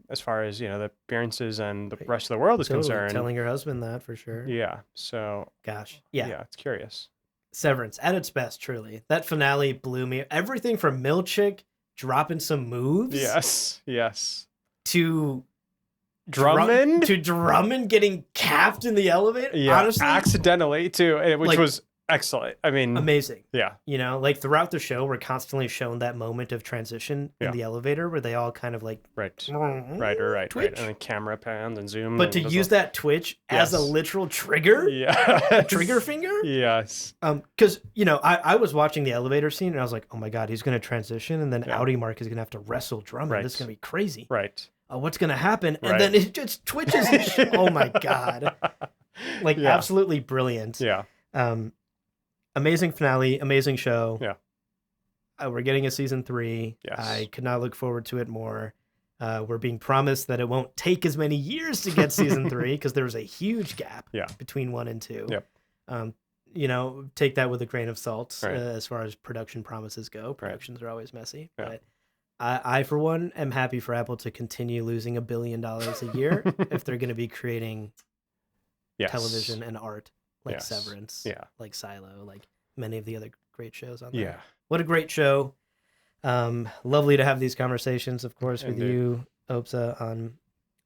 as far as, the appearances and the rest of the world is concerned. Telling her husband that for sure. Yeah. So. Gosh. Yeah. It's curious. Severance at its best, truly. That finale blew me. Everything from Milchick dropping some moves. Yes. To Drummond. To Drummond getting capped in the elevator. Yeah. Honestly. Accidentally too, which was excellent. I mean, amazing. Yeah. Like throughout the show, we're constantly shown that moment of transition in the elevator where they all kind of like right. Twitch. And the camera pans and zoom. But to use that twitch as a literal trigger, a trigger finger. Yes. Because I was watching the elevator scene and I was like, oh my god, he's going to transition and then Audi Mark is going to have to wrestle Drummond. Right. This is going to be crazy. Right. What's going to happen? And then it just twitches. Oh my god. Like absolutely brilliant. Yeah. Amazing finale, amazing show. Yeah. We're getting a season 3. Yes. I could not look forward to it more. We're being promised that it won't take as many years to get season 3 because there was a huge gap between 1 and 2. Yep. Take that with a grain of salt Right. as far as production promises go. Productions are always messy. Yeah. But I, for one, am happy for Apple to continue losing $1 billion a year if they're going to be creating television and art like Severance, like Silo, like many of the other great shows on there. Yeah. What a great show. Lovely to have these conversations, of course, with you, Obssa,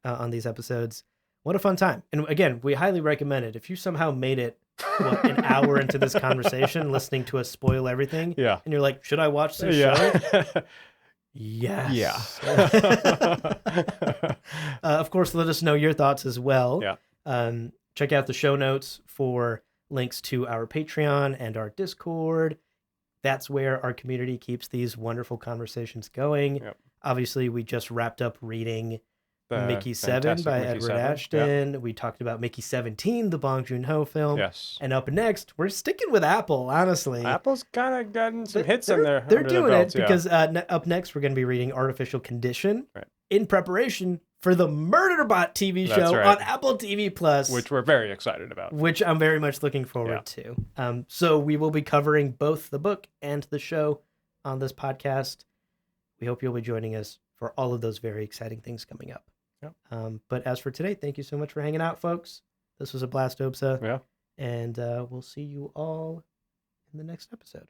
on these episodes. What a fun time. And again, we highly recommend it. If you somehow made it an hour into this conversation, listening to us spoil everything, and you're like, should I watch this show? Yes. Yeah. Of course, let us know your thoughts as well. Yeah. Check out the show notes for links to our Patreon and our Discord. That's where our community keeps these wonderful conversations going. Yep. Obviously, we just wrapped up reading Mickey 7 fantastic by Mickey Edward 7. Ashton. Yep. We talked about Mickey 17, the Bong Joon-ho film. Yes. And up next, we're sticking with Apple, honestly. Apple's kind of gotten some hits in there. They're doing it because up next, we're going to be reading Artificial Condition in preparation for the Murderbot TV show on Apple TV Plus, which we're very excited about. Which I'm very much looking forward to. So we will be covering both the book and the show on this podcast. We hope you'll be joining us for all of those very exciting things coming up. Yep. But as for today, thank you so much for hanging out, folks. This was a blast, Obssa. Yeah. And we'll see you all in the next episode.